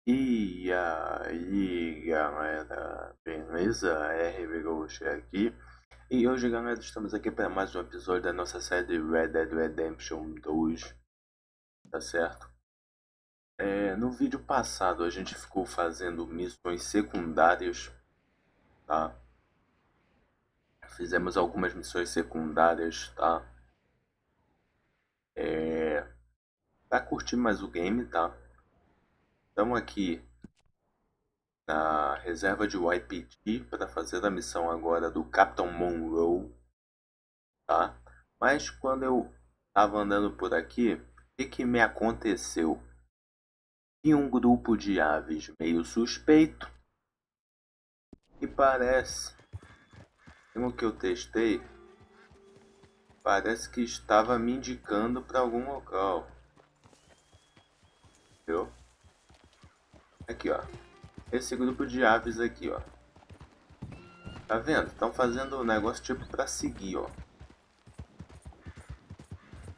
E aí galera, beleza? Gostou aqui. E hoje galera, estamos aqui para mais um episódio da nossa série Red Dead Redemption 2, tá certo? No vídeo passado a gente ficou fazendo missões secundárias, tá? Fizemos algumas missões secundárias, tá? Pra curtir mais o game, tá? Estamos aqui na reserva de YPT para fazer a missão agora do Capitão Monroe, tá? Mas quando eu tava andando por aqui, o que me aconteceu? Tinha um grupo de aves meio suspeito e parece, pelo que eu testei, parece que estava me indicando para algum local. Viu? Aqui, ó. Esse grupo de aves aqui, ó. Tá vendo? Estão fazendo um negócio tipo para seguir, ó.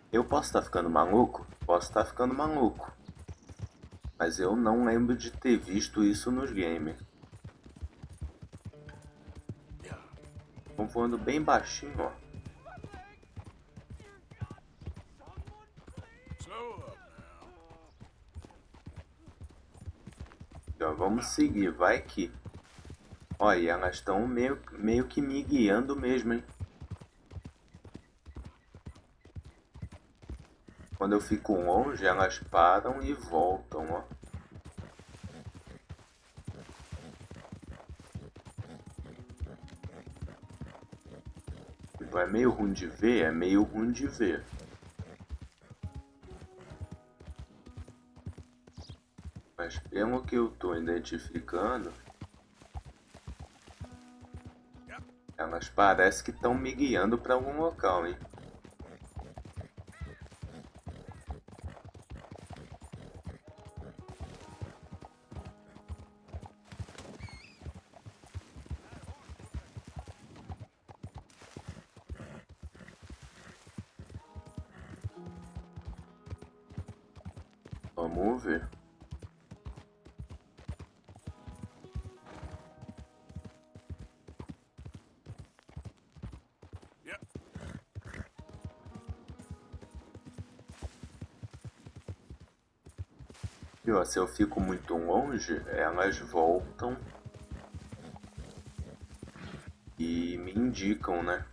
Eu posso estar ficando maluco? Posso estar ficando maluco. Mas eu não lembro de ter visto isso nos games. Estão voando bem baixinho, ó. Então, vamos seguir, vai que... Olha, elas estão meio que me guiando mesmo, hein. Quando eu fico longe, elas param e voltam, ó. É meio ruim de ver? É meio ruim de ver. Mas pelo que eu tô identificando, elas parecem que estão me guiando para algum local, hein. Vamos ver. E, ó, se eu fico muito longe, elas voltam e me indicam, né?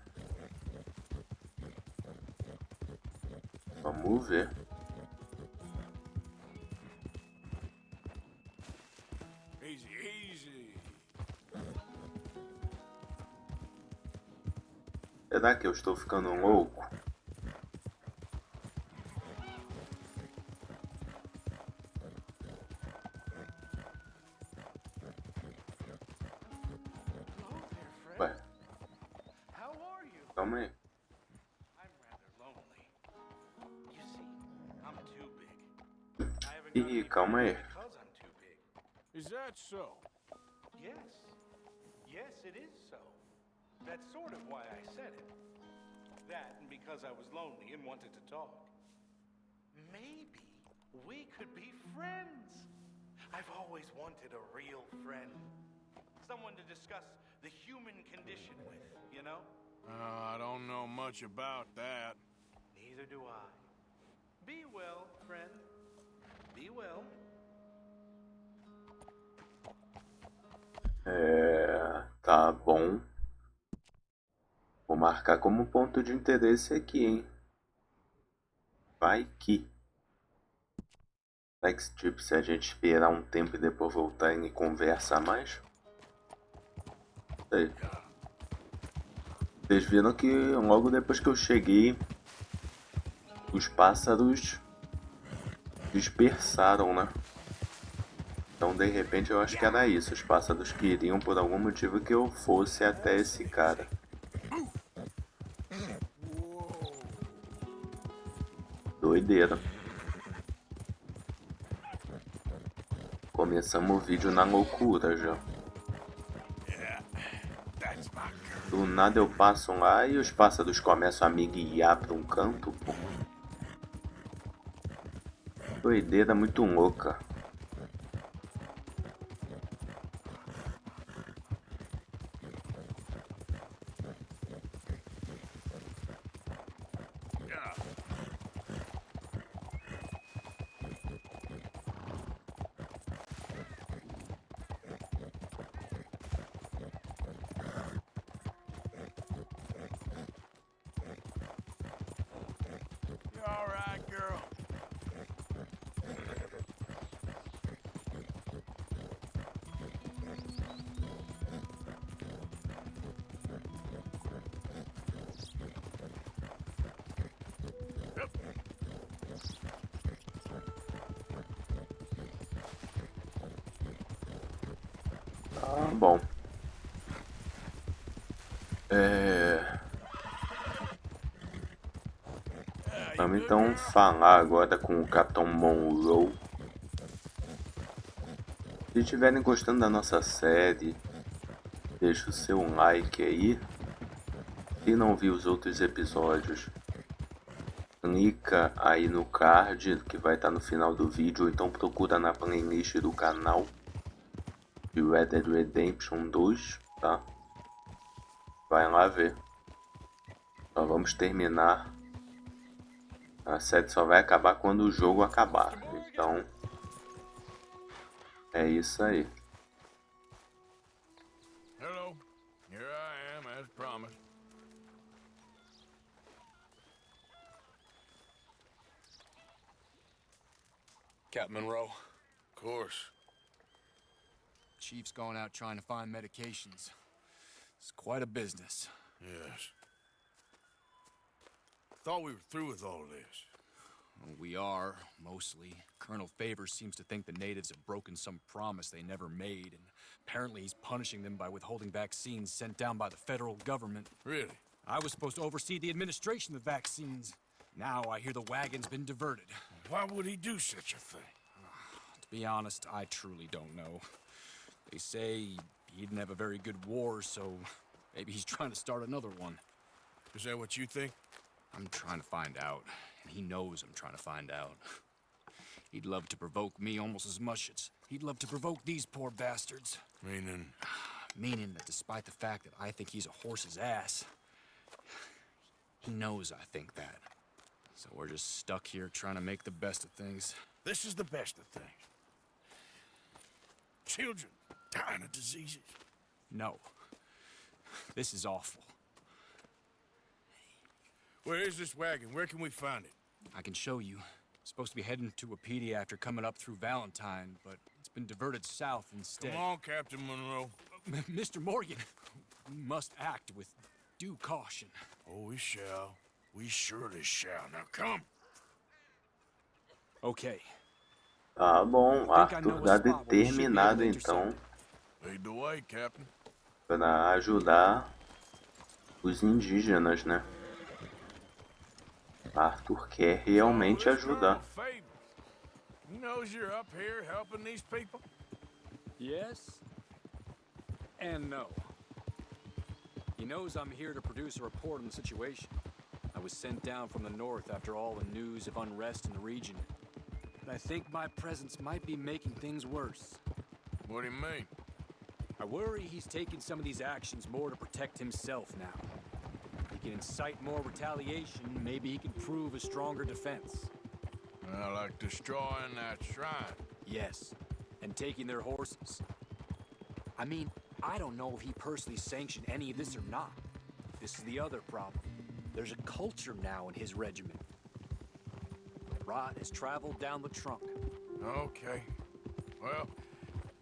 Vamos ver. Será que eu estou ficando louco? Ué. Calma aí. Ih, calma aí. Is that so? Yes. Yes, it is so. That's sort of why I said it. That and because I was lonely and wanted to talk. Maybe we could be friends. I've always wanted a real friend. Someone to discuss the human condition with, you know? I don't know much about that. Neither do I. Be well, friend. Be well. Tá bom. Vou marcar como ponto de interesse aqui, hein. Vai que... tipo, se a gente esperar um tempo e depois voltar e conversar mais. Aí. Vocês viram que logo depois que eu cheguei, os pássaros dispersaram, né? Então de repente eu acho que era isso. Os pássaros queriam por algum motivo que eu fosse até esse cara. Doideira. Começamos o vídeo na loucura já. Do nada eu passo lá e os pássaros começam a me guiar para um canto, pô. Doideira muito louca. Tá bom. Vamos então falar agora com o Capitão Monroe. Se estiverem gostando da nossa série, deixa o seu like aí. Se não viu os outros episódios, clica aí no card que vai estar no final do vídeo, ou então procura na playlist do canal de Red Dead Redemption 2, tá? Vai lá ver. Só vamos terminar. A série só vai acabar quando o jogo acabar. Então, é isso aí. Hello. Here I am, as promised. Captain Monroe, Of course. Chief's gone out trying to find medications. It's quite a business. Yes. Thought we were through with all this. Well, we are, mostly. Colonel Favors seems to think the natives have broken some promise they never made, and apparently he's punishing them by withholding vaccines sent down by the federal government. Really? I was supposed to oversee the administration of the vaccines. Now I hear the wagon's been diverted. Why would he do such a thing? To be honest, I truly don't know. They say he didn't have a very good war, so maybe he's trying to start another one. Is that what you think? I'm trying to find out, and he knows I'm trying to find out. He'd love to provoke me almost as much as he'd love to provoke these poor bastards. Meaning? Meaning that despite the fact that I think he's a horse's ass, he knows I think that. So we're just stuck here trying to make the best of things. This is the best of things. Children dying of diseases. No. This is awful. Where is this wagon? Where can we find it? I can show you. Supposed to be heading to Wapiti after coming up through Valentine, but it's been diverted south instead. Come on, Captain Monroe. Mr. Morgan, we must act with due caution. Oh, we shall. We surely shall. Now come. Okay. Tá bom, Arthur tá determinado então Lead the way, Captain. para ajudar os indígenas, né? Arthur quer realmente ajudar. He knows you're up here helping these people. Yes and no. He knows I'm here to produce a report on the situation. I was sent down from the north after all the news of unrest in the region. But I think my presence might be making things worse. What do you mean? I worry he's taking some of these actions more to protect himself now. He can incite more retaliation, maybe he can prove a stronger defense. Like destroying that shrine. Yes, and taking their horses. I mean, I don't know if he personally sanctioned any of this or not. This is the other problem. There's a culture now in his regiment. Rot has traveled down the trunk. Okay. Well,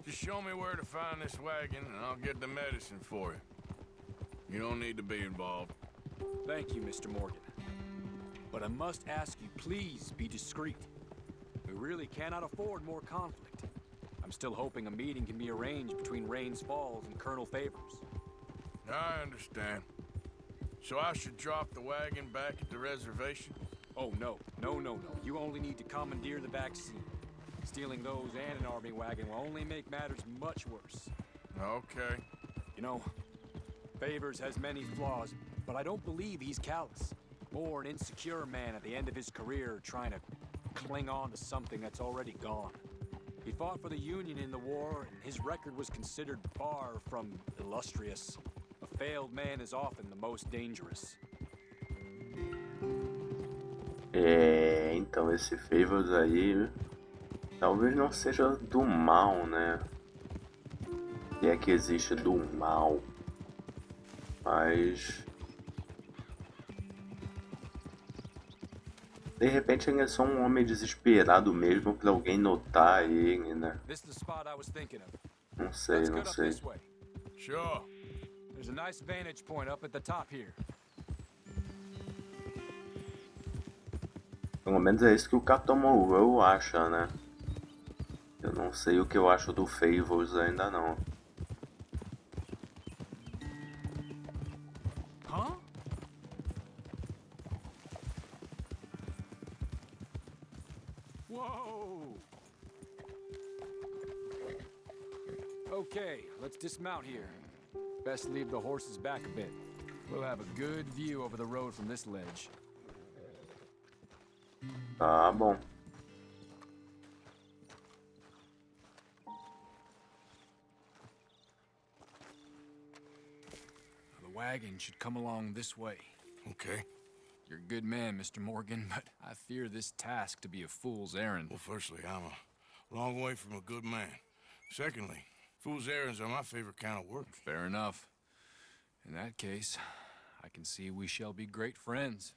just show me where to find this wagon and I'll get the medicine for you. You don't need to be involved. Thank you, Mr. Morgan. But I must ask you, please be discreet. We really cannot afford more conflict. I'm still hoping a meeting can be arranged between Rains Falls and Colonel Favors. I understand. So I should drop the wagon back at the reservation? Oh, no. No. You only need to commandeer the vaccine. Stealing those and an army wagon will only make matters much worse. Okay. You know, Favors has many flaws, but I don't believe he's callous. More an insecure man at the end of his career trying to cling on to something that's already gone. He fought for the Union in the war, and his record was considered far from illustrious. A failed man is often the most dangerous. Então esse Favors aí talvez não seja do mal, né? Se é que existe do mal. Mas de repente ele é só um homem desesperado mesmo pra alguém notar ele, né? Não sei. Sure. There's a nice vantage point up at the top here. Pelo menos é isso que o Capitão Monroe acha, né? Eu não sei o que eu acho do Favors ainda não. Okay, let's dismount here. Best leave the horses back a bit. We'll have a good view over the road from this ledge. Tá bom. The wagon should come along this way. Okay. You're a good man, Mr. Morgan, but I fear this task to be a fool's errand. Well, firstly, I'm a long way from a good man. Secondly, fool's errands are my favorite kind of work. Fair enough. In that case, I can see we shall be great friends.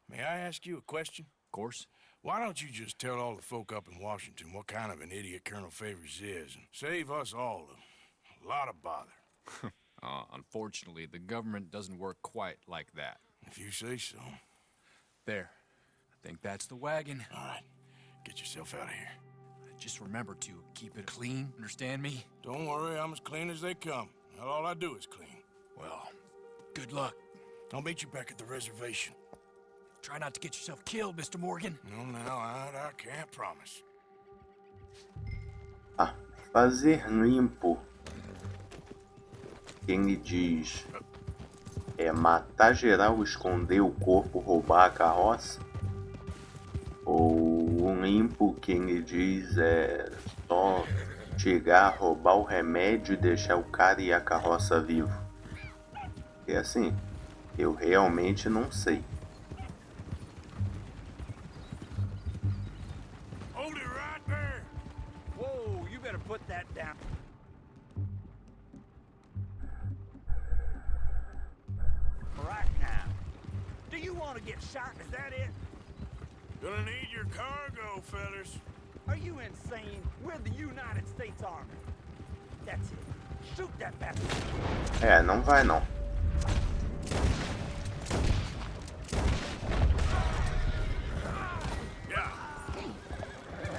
May I ask you a question? Of course. Why don't you just tell all the folk up in Washington what kind of an idiot Colonel Favors is and save us all a lot of bother? Unfortunately, the government doesn't work quite like that. If you say so. There. I think that's the wagon. All right. Get yourself out of here. Just remember to keep it clean, understand me? Don't worry, I'm as clean as they come. Not all I do is clean. Well, good luck. I'll meet you back at the reservation. Try not to get yourself killed, Mr. Morgan. No, I can't promise. Ah, fazer limpo. Quem lhe diz é matar geral, esconder o corpo, roubar a carroça? Ou o limpo, quem lhe diz é só chegar, roubar o remédio e deixar o cara e a carroça vivo? É assim, eu realmente não sei. Hold it right there. Whoa, you better put that down. Right now. Do you want to get shot? Is that it? Gonna need your cargo, fellas. Are you insane? We're the United States Army. That's it. Shoot that bastard. É, não vai não.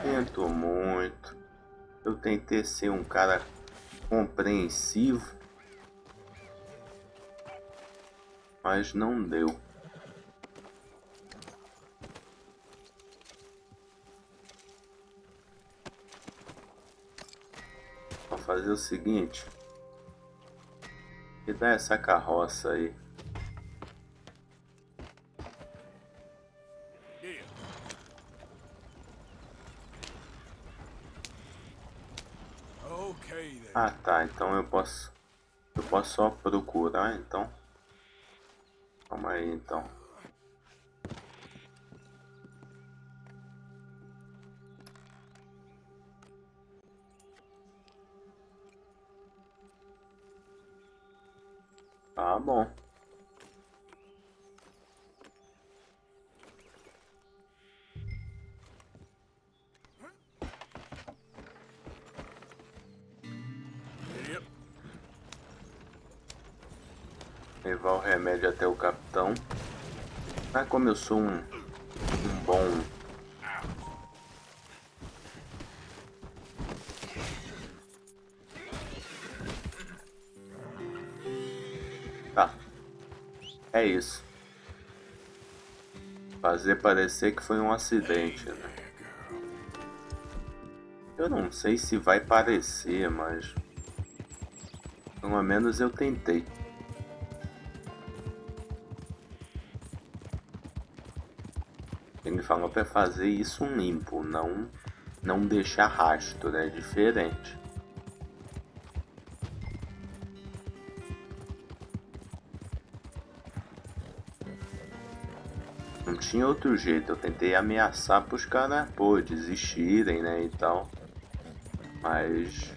Sinto muito. Eu tentei ser um cara compreensivo, mas não deu. Vou fazer o seguinte. Me dá essa carroça aí. Ah, tá, então eu posso só procurar, então. Calma aí, então. Tá bom. Levar o remédio até o capitão. Ah, como eu sou um bom... Tá. É isso. Fazer parecer que foi um acidente, né? Eu não sei se vai parecer, mas... pelo menos eu tentei. Ele falou para fazer isso limpo, não deixar rastro, é diferente. Não tinha outro jeito, eu tentei ameaçar para os caras, pô, desistirem, né, e tal. Mas...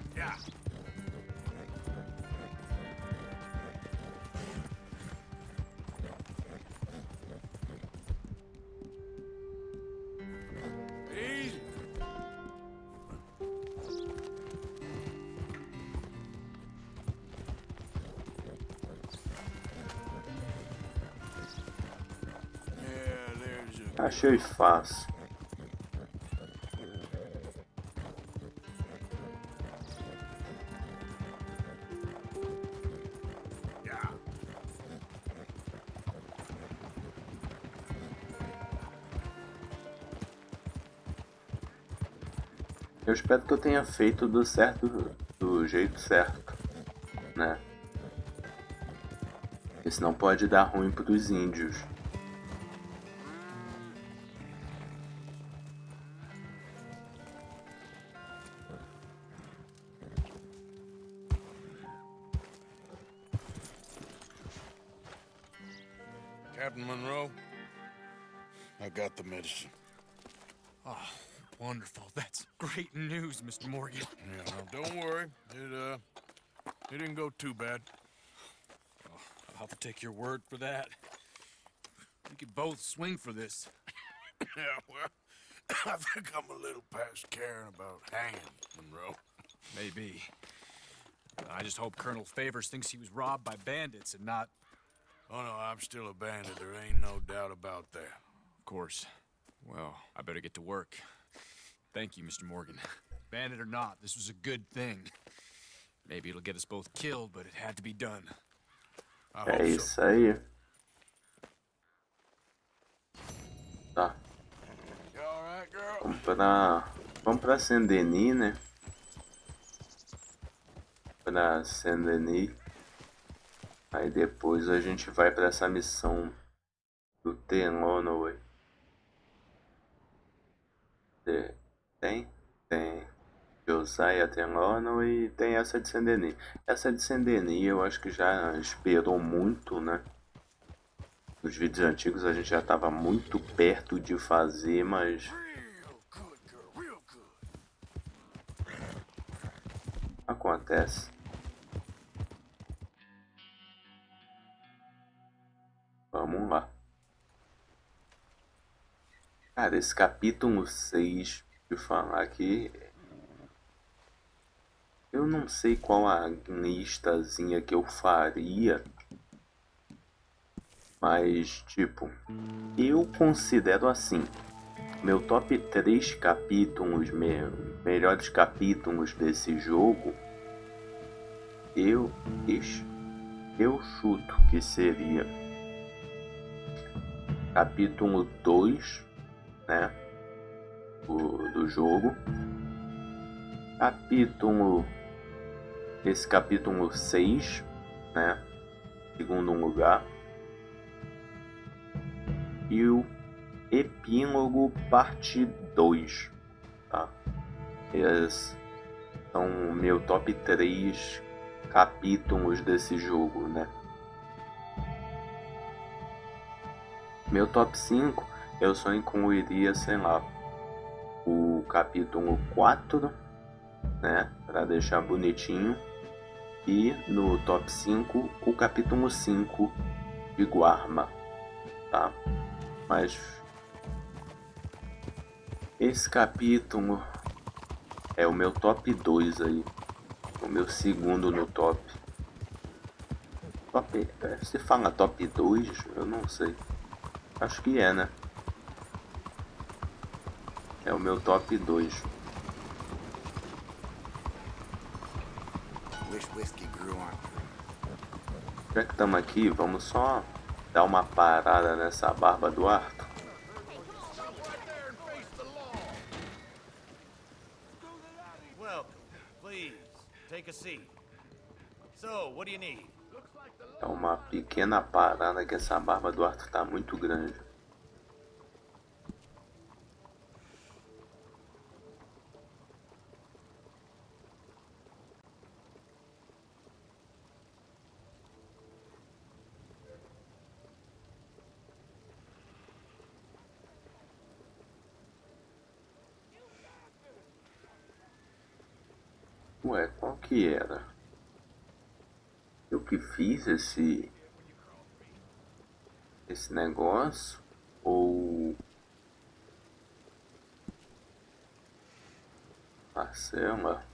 achei fácil. Eu espero que eu tenha feito do do jeito certo, né? Porque senão pode dar ruim pros índios. Captain Monroe, I got the medicine. Oh, wonderful. That's great news, Mr. Morgan. Yeah, now don't worry. It didn't go too bad. Oh, I'll have to take your word for that. We could both swing for this. Yeah, well, I think I'm a little past caring about hanging, Monroe. Maybe. I just hope Colonel Favors thinks he was robbed by bandits and not... Oh, no, I'm still a bandit. There ain't no doubt about that. Of course. Well, I better get to work. Thank you, Mr. Morgan. Bandit or not, this was a good thing. Maybe it'll get us both killed, but it had to be done. I É hope so. isso aí. Tá. You all right, girl? Vamos pra Saint-Denis, né? Pra Saint-Denis. Aí depois a gente vai pra essa missão do Tenonaway. Tem Josiah Tenonaway e tem essa de Saint-Denis. Essa de Saint-Denis eu acho que já esperou muito, né? Nos vídeos antigos a gente já estava muito perto de fazer, mas acontece. Vamos lá. Cara, esse capítulo 6, de falar aqui, eu não sei qual a listazinha que eu faria, mas tipo, eu considero assim, meu top 3 capítulos, melhores capítulos desse jogo, eu chuto que seria capítulo 2, né, do jogo, esse capítulo 6, né, segundo lugar, e o epílogo parte 2, tá? Esses são meu top 3 capítulos desse jogo, né? Meu top 5 eu só incluiria, sei lá, o capítulo 4, né, para deixar bonitinho, e no top 5 o capítulo 5 de Guarma, tá? Mas esse capítulo é o meu top 2 aí, o meu segundo no top. Se fala top 2, eu não sei. Acho que é, né? É o meu top 2. Já que estamos aqui, vamos só dar uma parada nessa barba do Arthur. Welcome. Please, take a seat. So, what do you need? É uma pequena parada que essa barba do Arthur tá muito grande. Ué, qual que era? Eu que fiz esse negócio? Ou Marcela?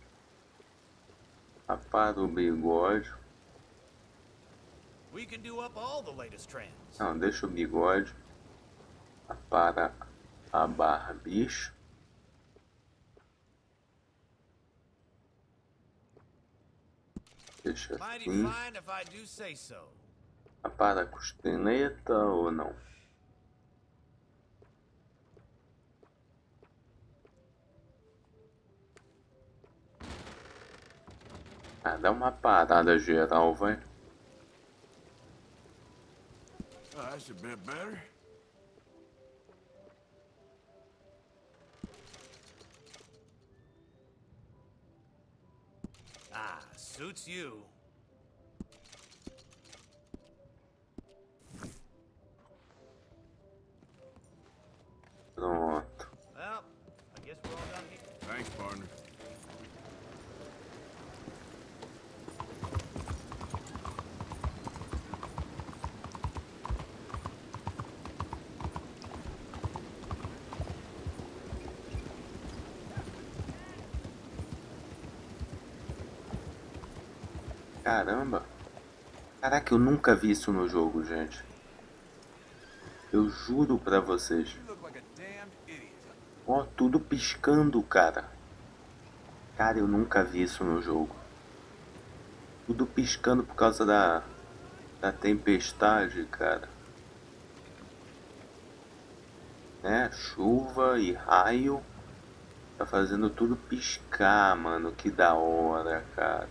Apara o bigode. We can do up all the latest trends. Não, deixa o bigode. Apara a barbicha. Deixa Mighty assim. fine if I do say so. Apara a costeleta ou não? Ah, dá uma parada geral, vai. Oh, that's a bit better. Ah, suits you. Pronto. Well, I guess we're all done here. Thanks, partner. Caramba. Caraca, eu nunca vi isso no jogo, gente. Eu juro pra vocês. Ó, tudo piscando, cara. Cara, eu nunca vi isso no jogo. Tudo piscando por causa da tempestade, cara. Né? Chuva e raio. Tá fazendo tudo piscar, mano. Que da hora, cara.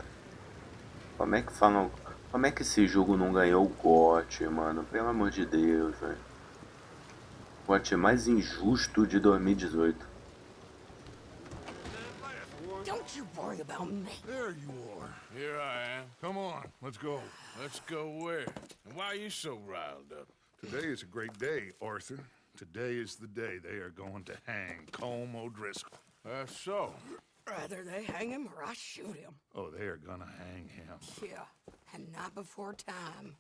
Como é que falam? Como é que esse jogo não ganhou o GOT, mano? Pelo amor de Deus, velho. O GOT mais injusto de 2018. Don't you worry about me. There you are. Here I am. Come on, let's go. Let's go where? And why are you so riled up? Today is a great day, Arthur. Today is the day they are going to hang COLM O'Driscoll. That's so. Rather they hang him or I shoot him. Oh, they are gonna hang him. Yeah, and not before time.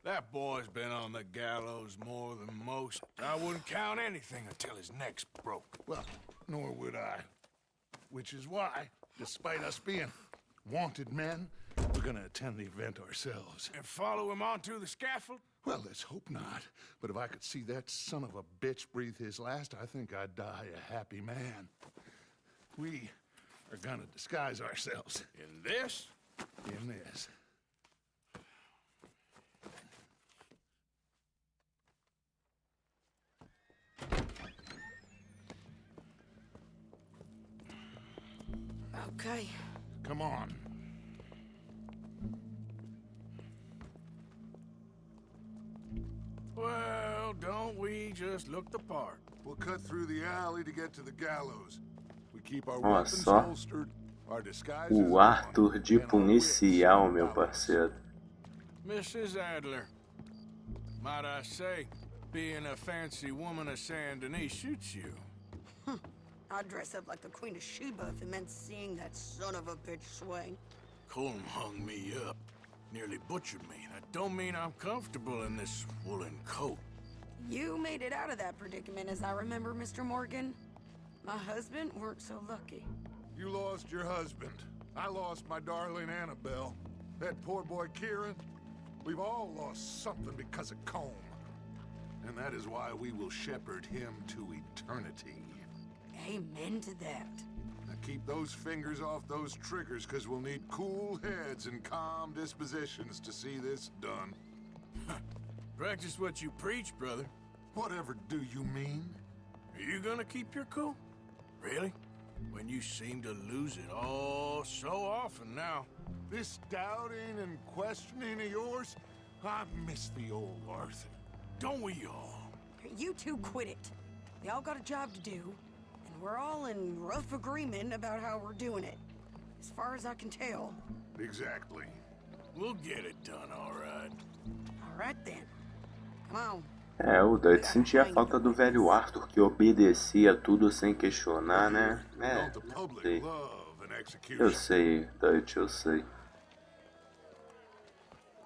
That boy's been on the gallows more than most. I wouldn't count anything until his neck's broke. Well, nor would I. Which is why, despite us being wanted men, we're gonna attend the event ourselves. And follow him onto the scaffold? Well, let's hope not. But if I could see that son of a bitch breathe his last, I think I'd die a happy man. We are gonna disguise ourselves In this? in this. Okay. Come on. Well, don't we just look the part? We'll cut through the alley to get to the gallows. We keep our Olha weapons só. holstered, our disguises O on, Arthur de and our wits policial, meu about us. parceiro. Mrs. Adler, might I say, being a fancy woman of Saint Denis suits you. I'd dress up like the Queen of Sheba if it meant seeing that son of a bitch swing. Colm hung me up, nearly butchered me. That don't mean I'm comfortable in this woolen coat. You made it out of that predicament, as I remember, Mr. Morgan. My husband weren't so lucky. You lost your husband. I lost my darling Annabelle. That poor boy Kieran. We've all lost something because of COLM. And that is why we will shepherd him to eternity. Amen to that. Now keep those fingers off those triggers, because we'll need cool heads and calm dispositions to see this done. Practice what you preach, brother. Whatever do you mean? Are you gonna keep your cool? Really? When you seem to lose it all so often now. This doubting and questioning of yours? I miss the old Arthur. Don't we all? You two quit it. We all got a job to do, and we're all in rough agreement about how we're doing it. As far as I can tell. Exactly. We'll get it done, all right. All right then. Come on. É, o Dutch sentia a falta do velho Arthur, que obedecia tudo sem questionar, né? É, Don't the eu public sei. love an Eu execution? sei, Dutch, eu sei.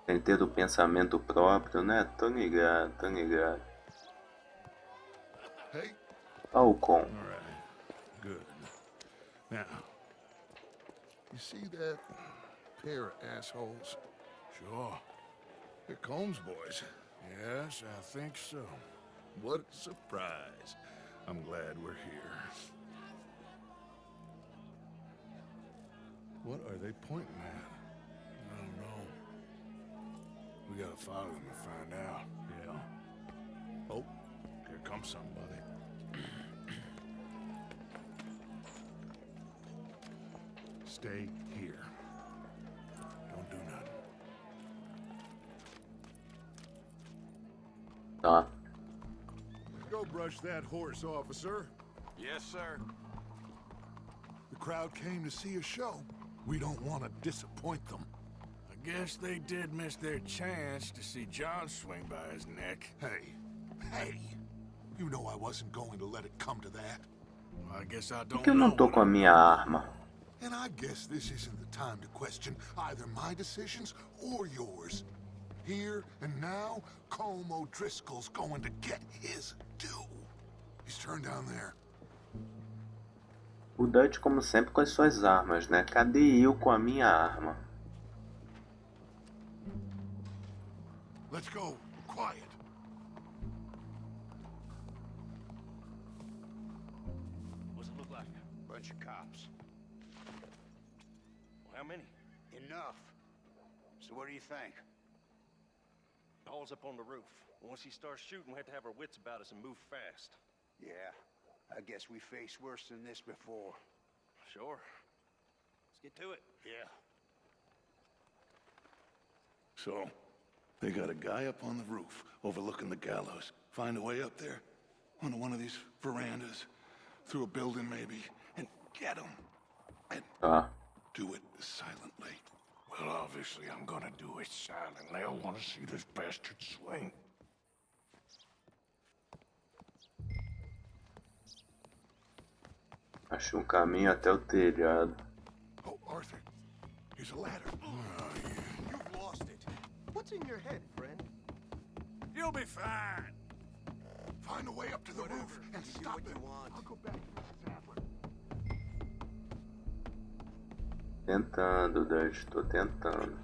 Tem que ter o pensamento próprio, né? Tô ligado, tô ligado. Hey, Falcon. all right. Good. Now, you see that pair of assholes? Sure. They're Combs boys. Yes, I think so. What a surprise. I'm glad we're here. What are they pointing at? I don't know. We gotta follow them and find out. Yeah. Oh, here comes somebody. Stay here. Don't do nothing. Tá. Go brush that horse, officer. Yes, sir. The crowd came to see a show. We don't want to disappoint them. I guess they did miss their chance to see John swing by his neck. Hey, you know I wasn't going to let it come to that. Well, I guess I Por don't que eu não know tô what com a I'm minha arma? And I guess this isn't the time to question either my decisions or yours. Here and now, COLM O'Driscoll's going to get his due. He's turned down there. O Dutch, como sempre, com as suas armas, né? Cadê eu com a minha arma? Let's go. Quiet. What's it look like? Bunch of cops. Well, how many? Enough. So what do you think? Paul's up on the roof. Once he starts shooting, we have to have our wits about us and move fast. Yeah, I guess we faced worse than this before. Sure. Let's get to it. Yeah. So, they got a guy up on the roof overlooking the gallows. Find a way up there, onto one of these verandas, through a building maybe, and get him. And Tá. do it silently. Well, obviously, I'm gonna do it silently. I want to see this bastard swing. Achei caminho até o telhado. Oh, Arthur, here's a ladder. You've lost it. What's in your head, friend? You'll be fine. Find a way up to the roof and You do stop what him. you want. I'll go back to Mrs. Adler. Tentando, Dutch, tô tentando.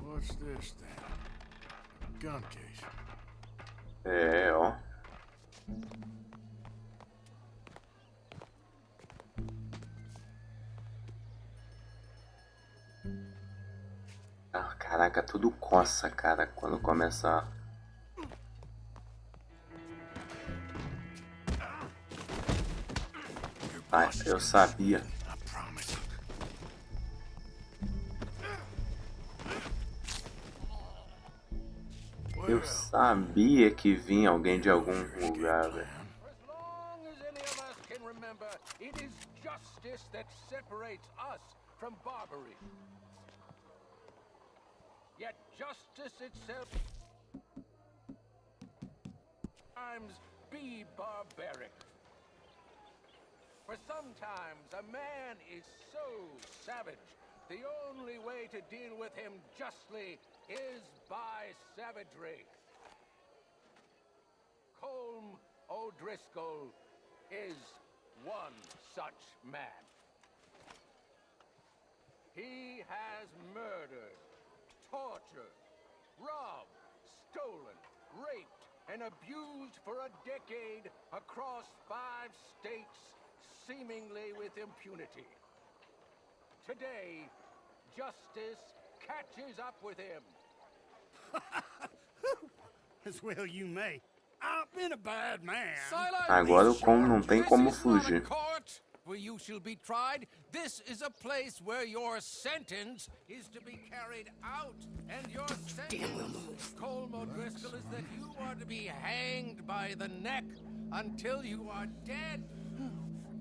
What's this then? Gun case. É, ó. Ah, caraca, tudo coça, cara, quando começa a... Ai, eu sabia. I promise. Eu sabia que vinha alguém de algum lugar, velho. As long as any of us can remember, it is justice that separates us from barbarity. Yet justice itself sometimes be barbaric. For sometimes a man is so savage, the only way to deal with him justly is by savagery. COLM O'Driscoll is one such man. He has murdered, tortured, robbed, stolen, raped, and abused for a decade across 5 states, seemingly with impunity. Today, justice catches up with him. As well you may. I've been a bad man. Agora o COLM não tem como This is not a fugir. court where you shall be tried. This is a place where your sentence is to be carried out. And your sentence, COLM O'Driscoll, is that you are to be hanged by the neck until you are dead.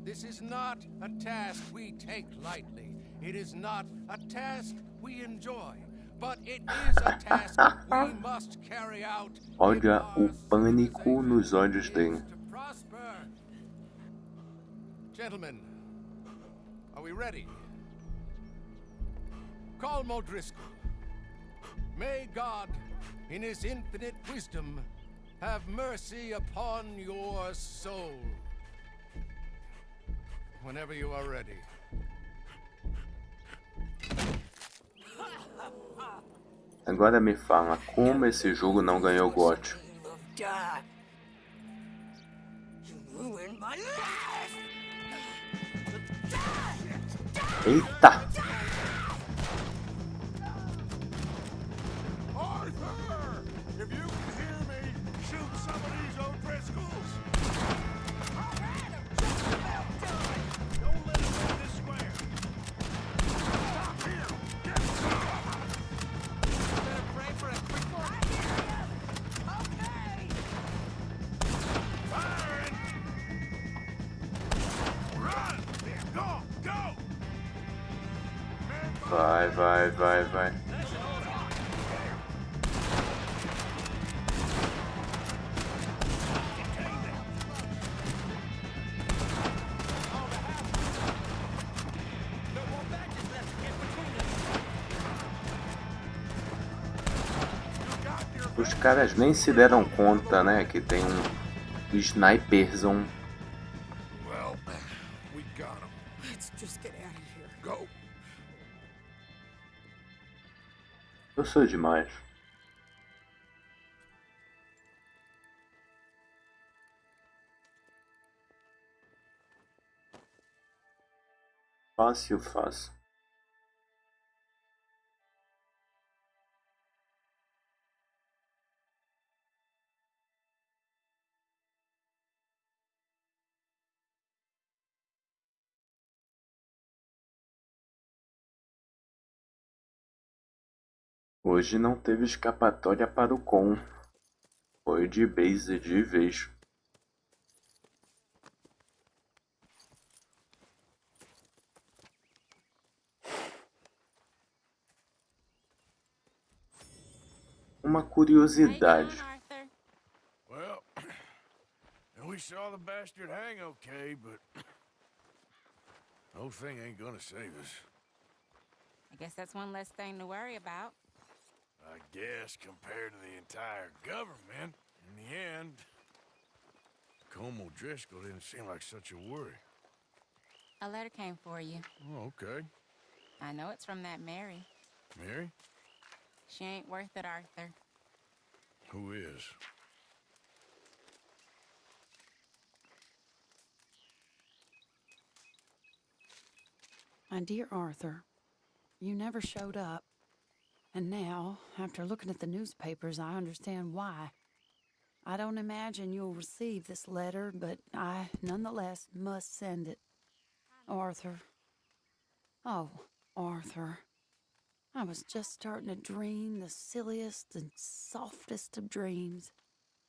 This is not a task we take lightly. It is not a task we enjoy. But it is a task we must carry out. Olha o pânico nos olhos dele. Gentlemen, are we ready? COLM O'Driscoll, may God, in his infinite wisdom, have mercy upon your soul. Whenever you are ready. Agora me fala, como esse jogo não ganhou GOT? Eita! Arthur! If you can hear me, shoot some of these O'Driscolls! Don't let him win this square. Stop him! Get Vai, vai, vai, vai. Os caras nem se deram conta, né, que tem um sniperzão. Well, we got him. Let's just get out of here. Go. Eu sou demais. Fácil, fácil. Hoje não teve escapatória para o COM. Foi de base de vez. Uma curiosidade. Well, we saw the bastard hang okay, but the whole thing ain't gonna save us. I guess that's one less thing to worry about. I guess compared to the entire government, in the end, COLM O'Driscoll didn't seem like such a worry. A letter came for you. Oh, okay. I know it's from that Mary. Mary? She ain't worth it, Arthur. Who is? My dear Arthur, you never showed up. And now, after looking at the newspapers, I understand why. I don't imagine you'll receive this letter, but I, nonetheless, must send it. Arthur. Oh, Arthur. I was just starting to dream the silliest and softest of dreams.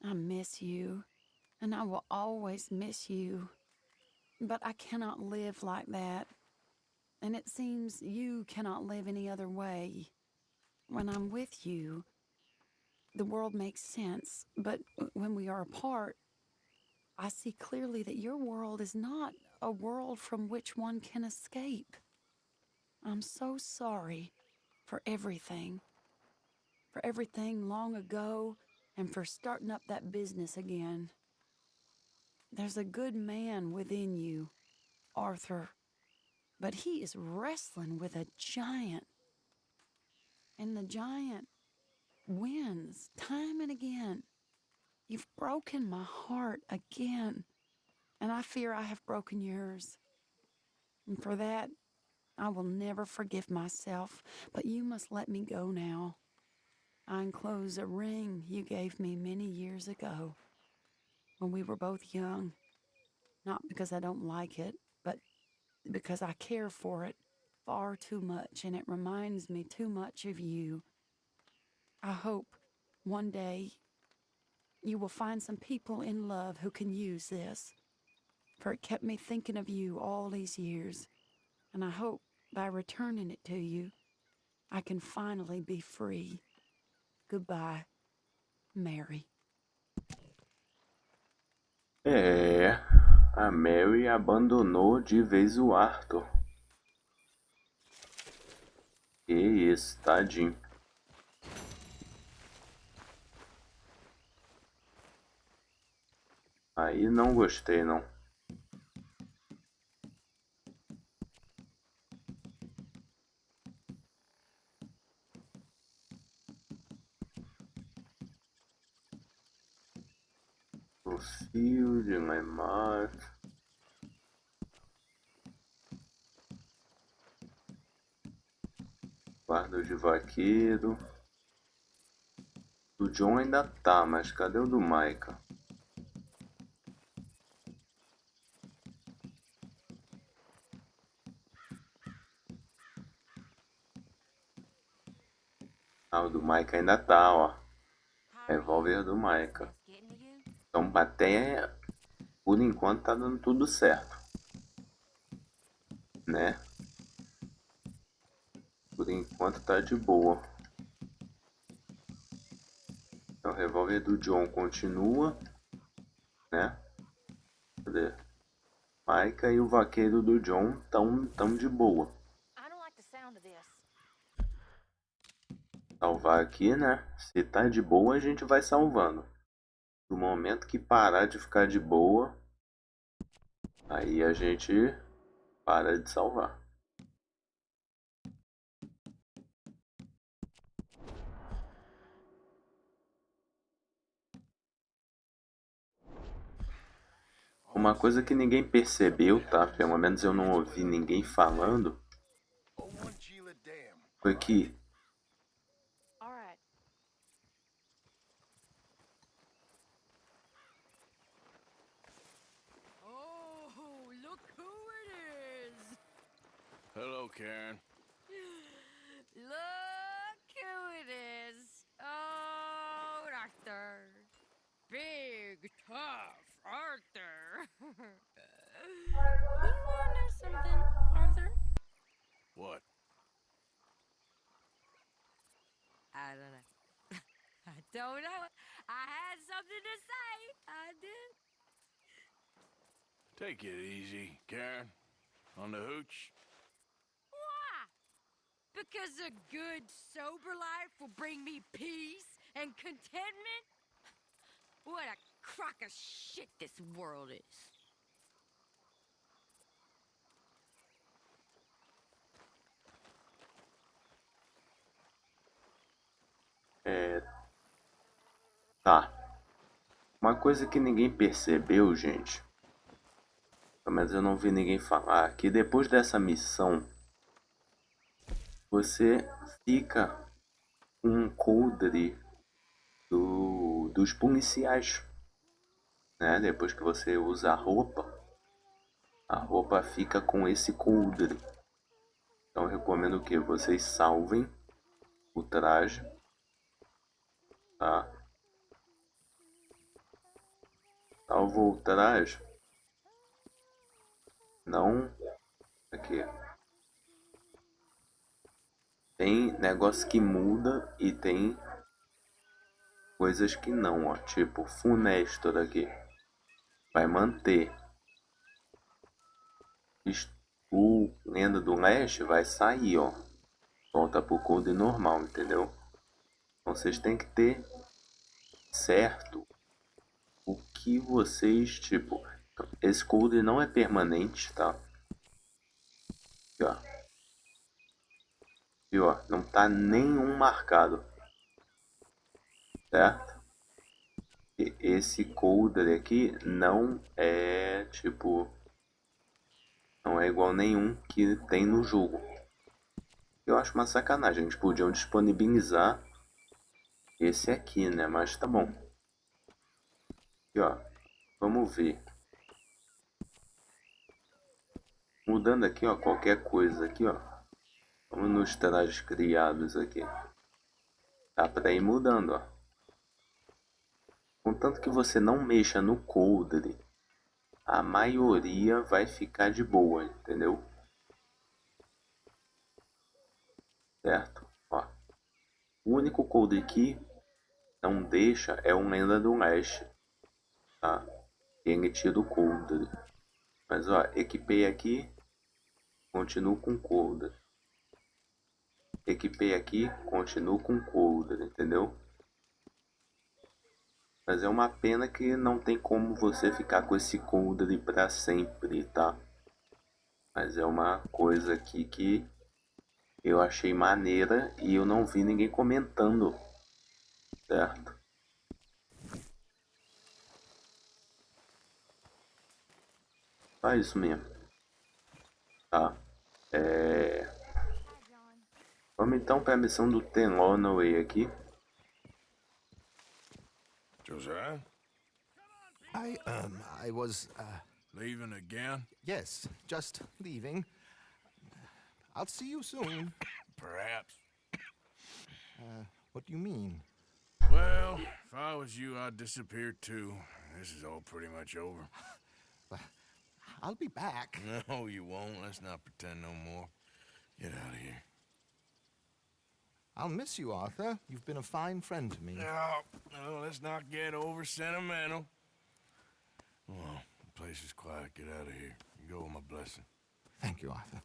I miss you, and I will always miss you. But I cannot live like that. And it seems you cannot live any other way. When I'm with you, the world makes sense, but when we are apart, I see clearly that your world is not a world from which one can escape. I'm so sorry for everything long ago, and for starting up that business again. There's a good man within you, Arthur, but he is wrestling with a giant. And the giant wins time and again. You've broken my heart again, and I fear I have broken yours. And for that, I will never forgive myself, but you must let me go now. I enclose a ring you gave me many years ago, when we were both young. Not because I don't like it, but because I care for it far too much, and it reminds me too much of you. I hope one day you will find some people in love who can use this, for it kept me thinking of you all these years, and I hope by returning it to you, I can finally be free. Goodbye, Mary. A Mary abandonou de vez o Arthur. Que isso, tadinho. Aí não gostei, não. O fio de Neymar. Guarda de vaqueiro. O John ainda tá, mas cadê o do Micah? Ah, o do Micah ainda tá, ó. Revólver do Micah. Então até por enquanto tá dando tudo certo, né? Por enquanto tá de boa. Então, o revólver do John continua, né? Cadê? Micah e o vaqueiro do John tão de boa. Salvar aqui, né? Se tá de boa, a gente vai salvando. No momento que parar de ficar de boa, aí a gente para de salvar. Uma coisa que ninguém percebeu, tá? Pelo menos eu não ouvi ninguém falando, foi que Oh, look who it is! Hello, Karen. Look who it is! Oh, Arthur. Big, tough Arthur. You wanna know something, Arthur? What? I don't know. I don't know. I had something to say. I did. Take it easy, Karen. On the hooch? Why? Because a good, sober life will bring me peace and contentment? What a crock of shit this world is. tá. Uma coisa que ninguém percebeu, gente, pelo menos eu não vi ninguém falar, que depois dessa missão você fica com um coldre dos policiais, né? Depois que você usa a roupa fica com esse coldre. Então eu recomendo que vocês salvem o traje, tá? Salvo o traje. Não. Aqui. Tem negócio que muda e tem coisas que não, ó. Tipo, funesto daqui. Vai manter. O Lenda do Leste vai sair, ó. Volta pro code normal, entendeu? Então vocês têm que ter certo o que vocês, tipo, esse code não é permanente, tá? Aqui, ó. E ó, não tá nenhum marcado, certo? E esse coder aqui não é, tipo, não é igual nenhum que tem no jogo. Eu acho uma sacanagem, eles podiam disponibilizar esse aqui, né? Mas tá bom. Aqui, ó, vamos ver. Mudando aqui, ó, qualquer coisa aqui, ó. Vamos nos trajes criados aqui. Dá pra ir mudando, ó. Contanto que você não mexa no coldre, a maioria vai ficar de boa, entendeu? Certo? Ó. O único coldre que não deixa é o Lenda do Leste, tá? Ele tira o coldre. Mas ó, equipei aqui, continuo com coldre. Equipei aqui, continuo com coldre, entendeu? Mas é uma pena que não tem como você ficar com esse coldre pra sempre, tá? Mas é uma coisa aqui que eu achei maneira e eu não vi ninguém comentando, certo? Só isso mesmo. Tá. Vamos então para a missão do Tenlonaway aqui. Josiah? I was, Leaving again? yes, just leaving. I'll see you soon. Perhaps. What do you mean? Well, if I was you, I'd disappear too. This is all pretty much over. I'll be back. No, you won't. Let's not pretend no more. Get out of here. I'll miss you, Arthur. You've been a fine friend to me. No, let's not get over sentimental. Well, the place is quiet. Get out of here. You go with my blessing. Thank you, Arthur.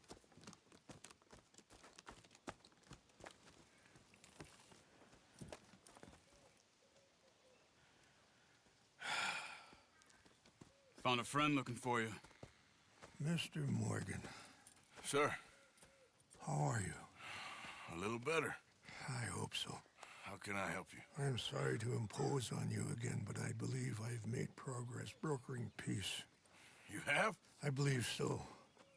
Found a friend looking for you. Mr. Morgan, Sir, how are you? a little better. I hope so. How can I help you? I'm sorry to impose on you again, but I believe I've made progress brokering peace. You have? I believe so.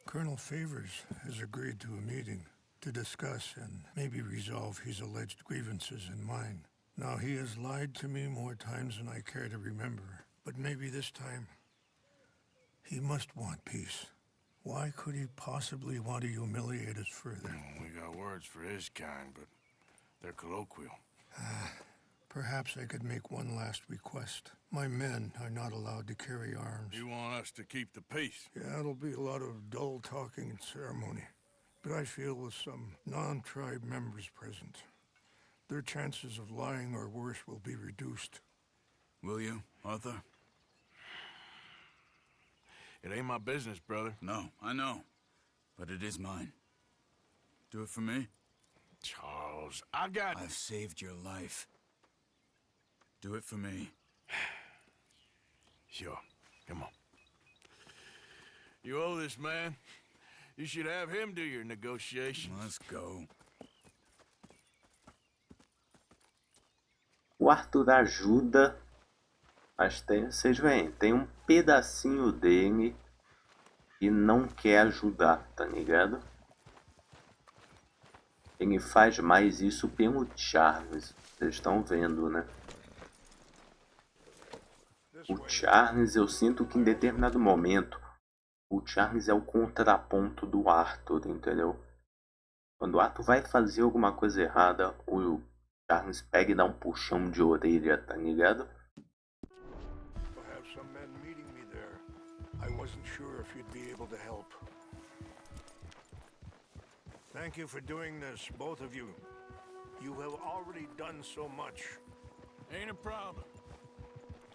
Colonel Favors has agreed to a meeting to discuss and maybe resolve his alleged grievances and mine. Now, he has lied to me more times than I care to remember, but maybe this time he must want peace. Why could he possibly want to humiliate us further? We got words for his kind, but they're colloquial. Perhaps I could make one last request. My men are not allowed to carry arms. You want us to keep the peace? Yeah, it'll be a lot of dull talking and ceremony. But I feel with some non-tribe members present, their chances of lying or worse will be reduced. Will you, Arthur? It ain't my business, brother. No, I know. But it is mine. Do it for me? Charles, I've saved your life. Do it for me. Sure. Come on. You owe this man. You should have him do your negotiations. Let's go. O Arthur ajuda, mas vocês veem, tem um pedacinho dele que não quer ajudar, tá ligado? Ele faz mais isso pelo Charles, vocês estão vendo, né? O Charles, eu sinto que em determinado momento, o Charles é o contraponto do Arthur, entendeu? Quando o Arthur vai fazer alguma coisa errada, o Charles pega e dá um puxão de orelha, tá ligado? I have some men meeting me there. I wasn't sure if you'd be able to help. Thank you for doing this, both of you. You have already done so much. Ain't a problem.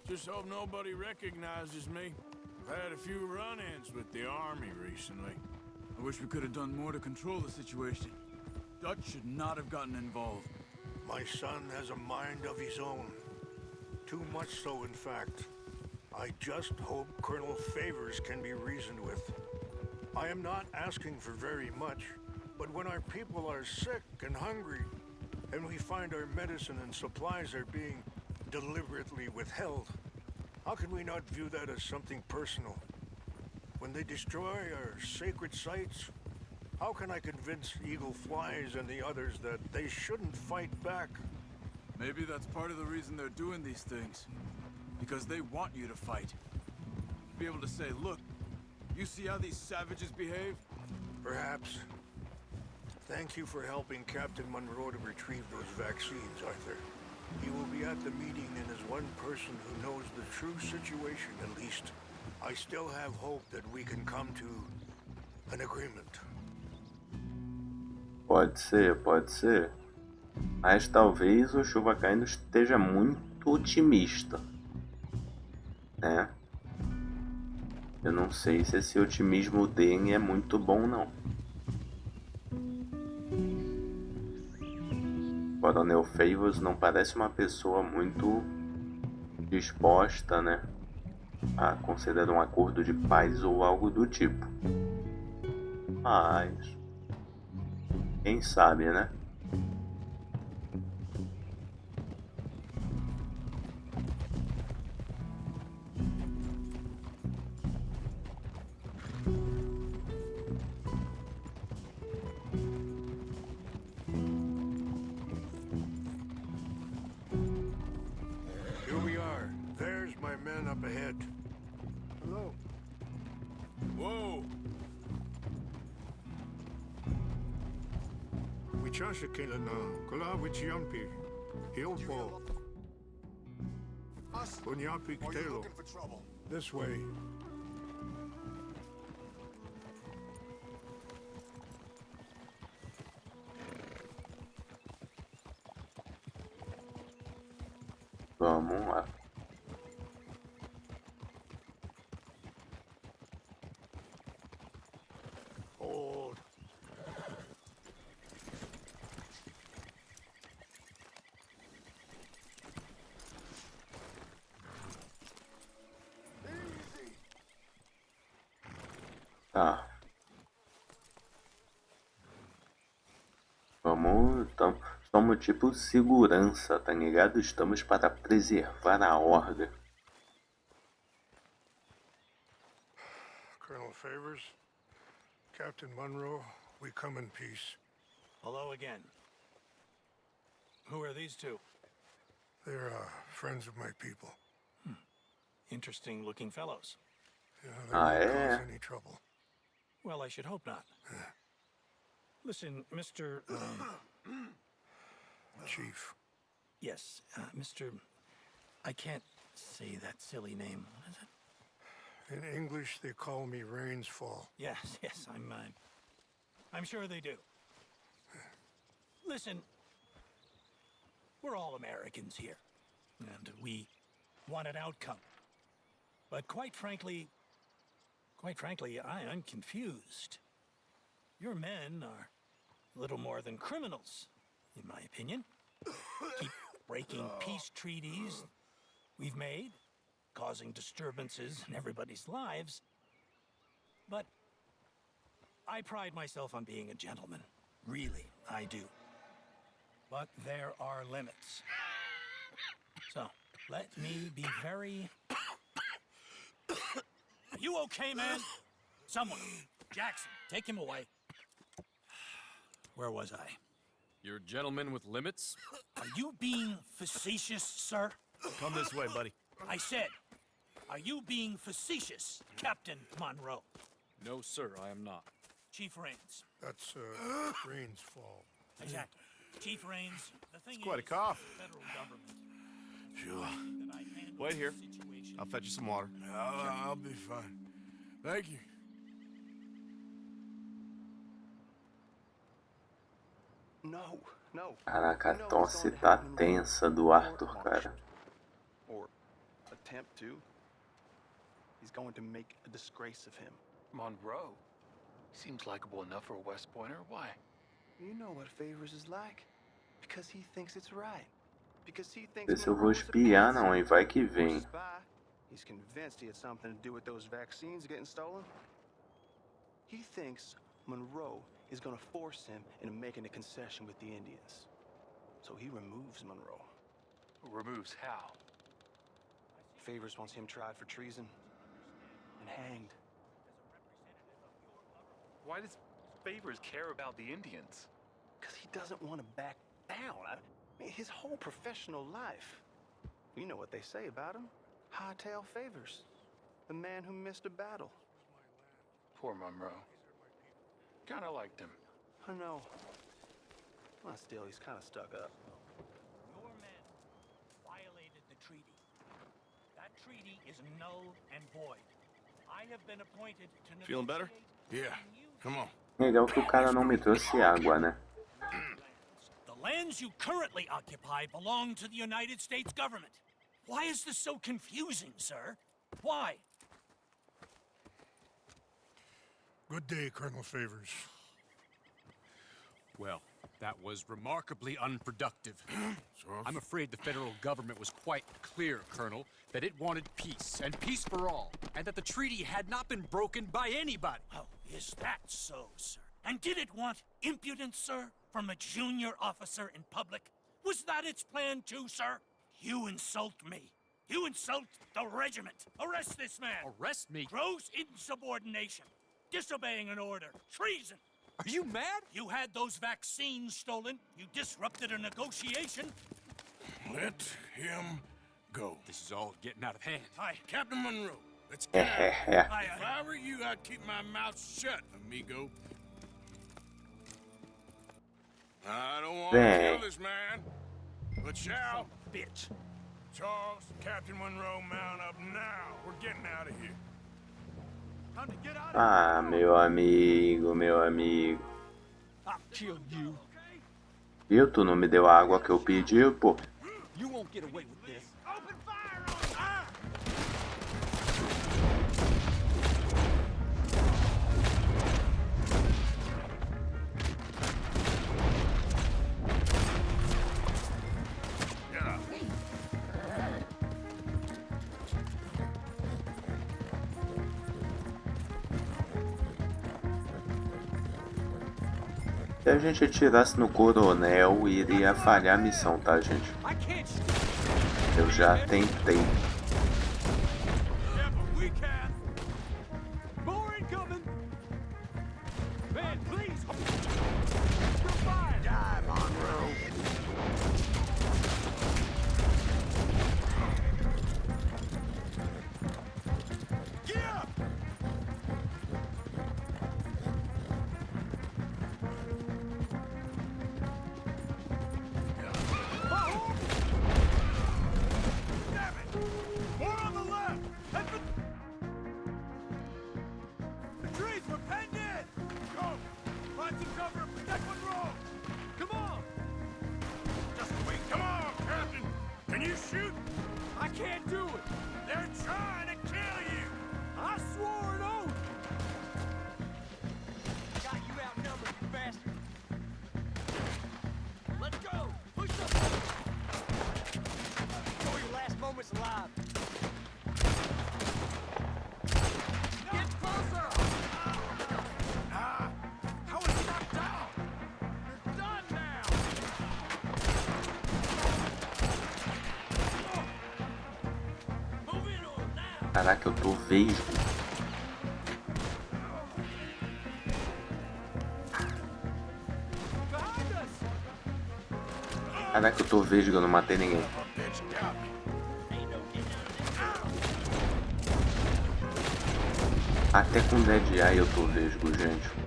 Just hope nobody recognizes me. I've had a few run-ins with the army recently. I wish we could have done more to control the situation. Dutch should not have gotten involved. My son has a mind of his own. Too much so, in fact. I just hope Colonel Favors can be reasoned with. I am not asking for very much, but when our people are sick and hungry, and we find our medicine and supplies are being deliberately withheld, how can we not view that as something personal? When they destroy our sacred sites, how can I convince Eagle Flies and the others that they shouldn't fight back? Maybe that's part of the reason they're doing these things. Because they want you to fight. Be able to say, look, you see how these savages behave? Perhaps. Thank you for helping Captain Monroe to retrieve those vaccines, Arthur. He will be at the meeting and is one person who knows the true situation, at least. I still have hope that we can come to an agreement. Pode ser, pode ser. Mas talvez o Chuva Caindo esteja muito otimista, né? Eu não sei se esse otimismo dele é muito bom, não. Coronel Favors não parece uma pessoa muito disposta, né, a considerar um acordo de paz ou algo do tipo. Mas quem sabe, né? Here we are. There's my men up ahead. Hello. Whoa! Wichasha Kelana, Kola Wichiampi, Hilpo, Bunyapi Telo. This way. Vamos lá. Hold. Tá. Vamos, então, somos tipo segurança, tá ligado? Estamos para preservar a ordem. Colonel Favors, Captain Monroe, we come in peace. Hello again. Who are these two? They're friends of my people. Interesting looking fellows. Yeah, they won't yeah. cause any trouble. Well, I should hope not. Listen, Mr. Chief. Yes, Mr. I can't say that silly name. What is it? In English, they call me Rains Fall. Yes, I'm sure they do. Listen, we're all Americans here, and we want an outcome. But quite frankly, I'm confused. Your men are little more than criminals, in my opinion. Keep breaking peace treaties we've made, causing disturbances in everybody's lives. But I pride myself on being a gentleman. Really, I do. But there are limits. So, let me be very... Are you okay, man? Someone. Jackson, take him away. Where was I? You're a gentleman with limits? Are you being facetious, sir? Come this way, buddy. I said, are you being facetious, Captain Monroe? No, sir, I am not. Chief Rains. That's Rains Fall. Exactly. Chief Rains, the thing Quite a is, cough. the federal government. Sure. That I handle Wait here. the situation. I'll fetch you some water. I'll be fine. Thank you. No, no. Caraca, a tosse tá tensa do Arthur, cara. Or attempt to. He's going to make a disgrace of him. Monroe? Seems likable enough for a West Pointer. Why? You know what Favors is like. Because he thinks it's right. Because he thinks Vê se eu vou espiar, não, e vai que vem. He's convinced he had something to do with those vaccines getting stolen. He thinks Monroe is going to force him into making a concession with the Indians. So he removes Monroe. Removes how? Favors wants him tried for treason and hanged. Why does Favors care about the Indians? Because he doesn't want to back down. I mean, his whole professional life. You know what they say about him. Hightail Favors. The man who missed a battle. Poor Monroe. Kinda liked him. I know. Well, still, he's kind of stuck up. Your men violated the treaty. That treaty is null and void. I have been appointed to Feeling better? Yeah. Come on. Legal que o cara não me trouxe água, né? The lands you currently occupy belong to the United States government. Why is this so confusing, sir? Why? Good day, Colonel Favors. Well, that was remarkably unproductive. I'm afraid the federal government was quite clear, Colonel, that it wanted peace, and peace for all, and that the treaty had not been broken by anybody. Oh, is that so, sir? And did it want impudence, sir, from a junior officer in public? Was that its plan too, sir? You insult me. You insult the regiment. Arrest this man. Arrest me? Gross insubordination. Disobeying an order. Treason. Are you mad? You had those vaccines stolen. You disrupted a negotiation. Let him go. This is all getting out of hand. Hi. Captain Monroe, let's get out. If I were you, I'd keep my mouth shut, amigo. I don't want to kill this man, but shall. Bitch. Charles, Captain Monroe, mount up now. We're getting out of here. Time to get out of Ah, meu amigo, meu amigo. I'll kill you. Viu? Tu não me deu a água que eu pedi, pô. You won't get away with this. Se a gente atirasse no coronel, iria falhar a missão, tá, gente? Eu já tentei. Caraca, eu tô vesgo. Caraca, eu tô vesgo, eu não matei ninguém. Até com Dead Eye eu tô vesgo, gente.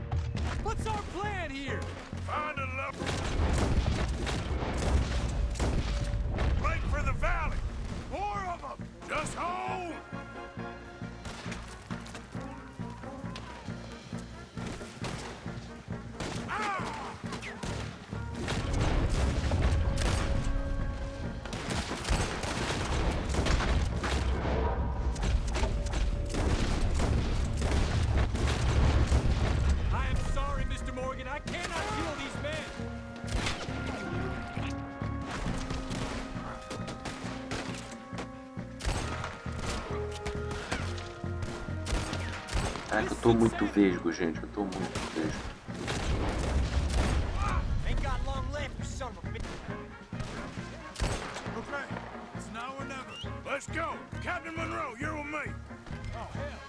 Caraca, eu tô muito vesgo, gente. Eu tô muito vesgo. Let's go! Captain Monroe, you're with me! Oh, hell!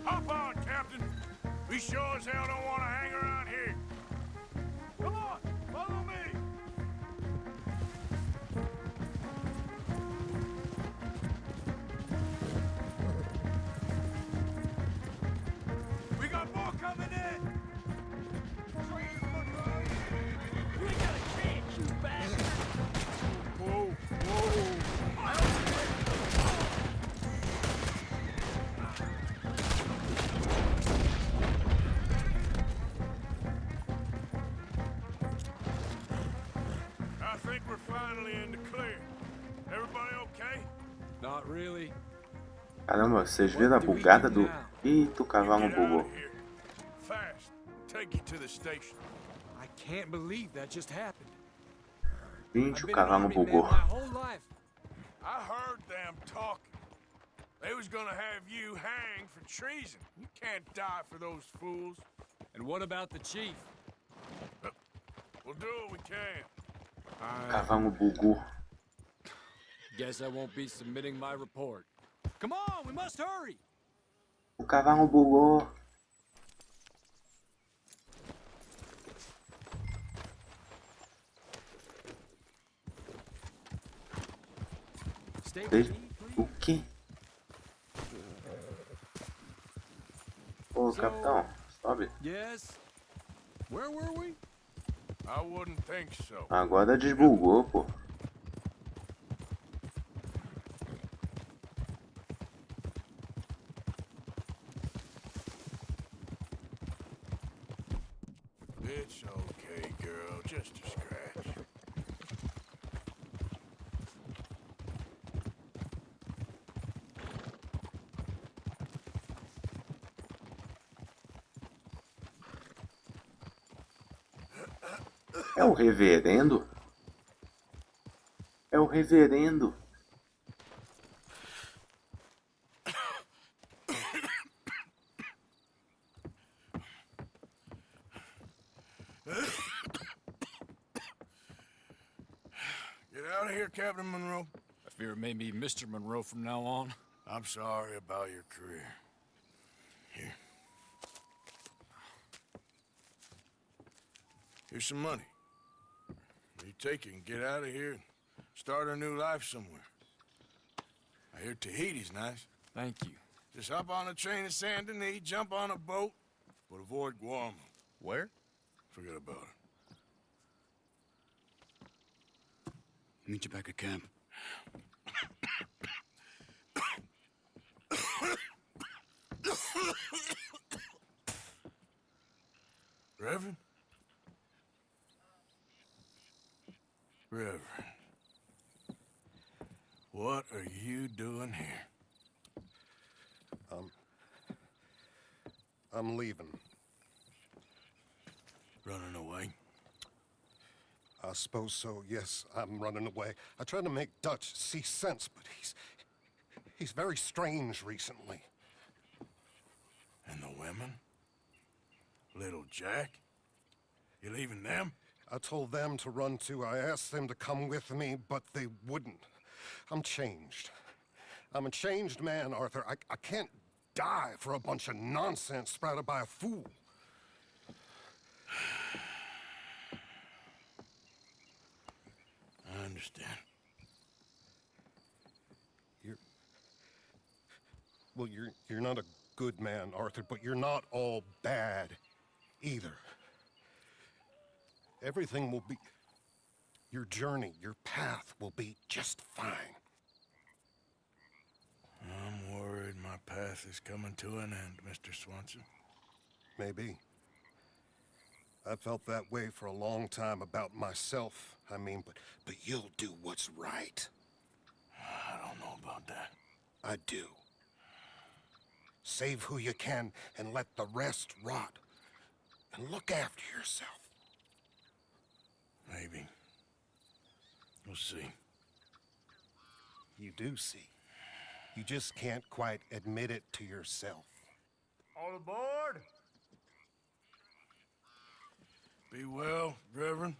Hop on, Captain! We sure as hell don't want to hang around here! Come on, follow me! We got more coming in! You ain't got a chance, you bastard! Whoa, whoa! I think we're finally in the clear. Everybody okay? Not really. Caramba, vocês viram a bugada do... Eita, o cavalo bugou. Fast. Take you to the station. I can't believe that just happened. Gente, o cavalo bugou. I heard them talking. They was gonna have you hanged for treason. You can't die for those fools. And what about the chief? We'll do what we can. O cavalo bugou. Guess I won't be submitting my report. Come on, we must hurry. O cavalo bugou. O quê? Ô, capitão, sobe. Yes. Where were we? I wouldn't think so. Agora desbugou, pô. It's okay, girl. Just a scratch. É o reverendo? É o reverendo. out of here, Captain Monroe. I fear it may be Mr. Monroe from now on. I'm sorry about your career. Here. Here's some money. You take it and get out of here and start a new life somewhere. I hear Tahiti's nice. Thank you. Just hop on a train to Saint Denis, jump on a boat, but avoid Guam. Where? Forget about it. Meet you back at camp. Reverend? Reverend. What are you doing here? I'm leaving. Running away? I suppose so, yes, I'm running away. I tried to make Dutch see sense, but he's very strange recently. And the women? Little Jack? You leaving them? I told them to run too. I asked them to come with me, but they wouldn't. I'm changed. I'm a changed man, Arthur. I can't die for a bunch of nonsense sprouted by a fool. I understand. You're not a good man, Arthur, but you're not all bad either. Everything will be... Your journey, your path will be just fine. I'm worried my path is coming to an end, Mr. Swanson. Maybe. I felt that way for a long time about myself, I mean, but you'll do what's right. I don't know about that. I do. Save who you can and let the rest rot. And look after yourself. Maybe. We'll see. You do see. You just can't quite admit it to yourself. All aboard! Be well, Reverend.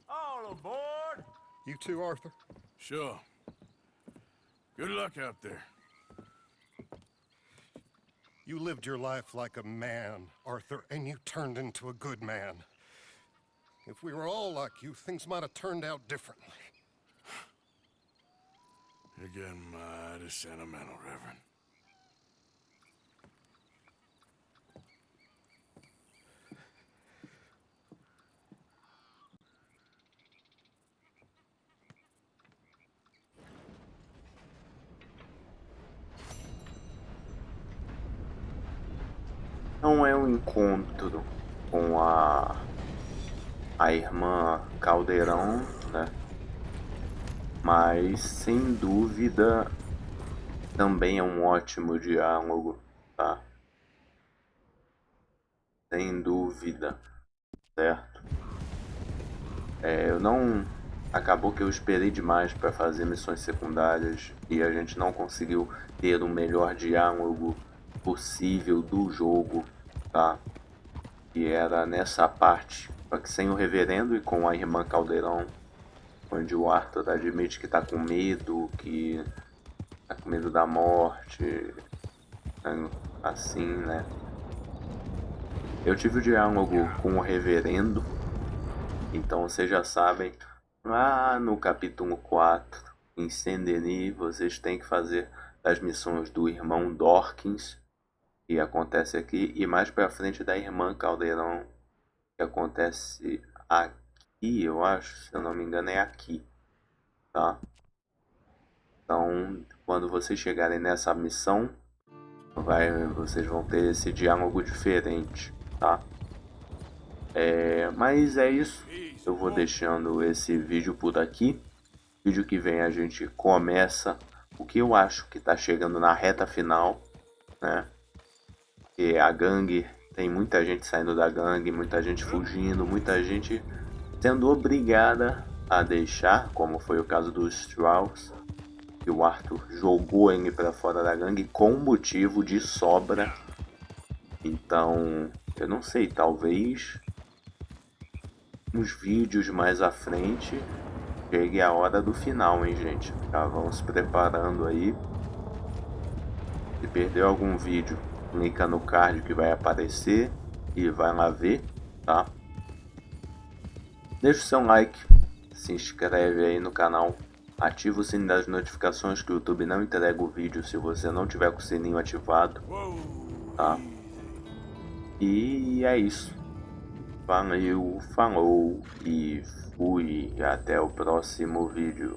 All aboard! You too, Arthur? Sure. Good luck out there. You lived your life like a man, Arthur, and you turned into a good man. If we were all like you, things might have turned out differently. You're getting mighty sentimental, Reverend. Não é um encontro com a irmã Caldeirão, né? Mas sem dúvida também é um ótimo diálogo, tá? Sem dúvida, certo? Eu não... Acabou que eu esperei demais para fazer missões secundárias e a gente não conseguiu ter o melhor diálogo possível do jogo, tá? E era nessa parte, só que sem o reverendo e com a irmã Caldeirão, onde o Arthur admite que tá com medo, que tá com medo da morte, assim, né? Eu tive o diálogo com o reverendo, então vocês já sabem, lá no capítulo 4, em Saint Denis, vocês têm que fazer as missões do irmão Dawkins, que acontece aqui, e mais pra frente da irmã Caldeirão, que acontece aqui, eu acho, se eu não me engano é aqui, tá? Então, quando vocês chegarem nessa missão, vocês vão ter esse diálogo diferente, tá? Mas é isso, eu vou deixando esse vídeo por aqui. Vídeo que vem a gente começa o que eu acho que tá chegando na reta final, né? Que a gangue, tem muita gente saindo da gangue, muita gente fugindo, muita gente sendo obrigada a deixar, como foi o caso dos Strauss, que o Arthur jogou ele para fora da gangue com motivo de sobra. Então, eu não sei, talvez uns vídeos mais à frente chegue a hora do final, hein, gente? Já vamos se preparando aí. Se perdeu algum vídeo, clica no card que vai aparecer e vai lá ver, tá? Deixa o seu like, se inscreve aí no canal, ativa o sininho das notificações que o YouTube não entrega o vídeo se você não tiver com o sininho ativado, tá? E é isso. Valeu, falou e fui. Até o próximo vídeo.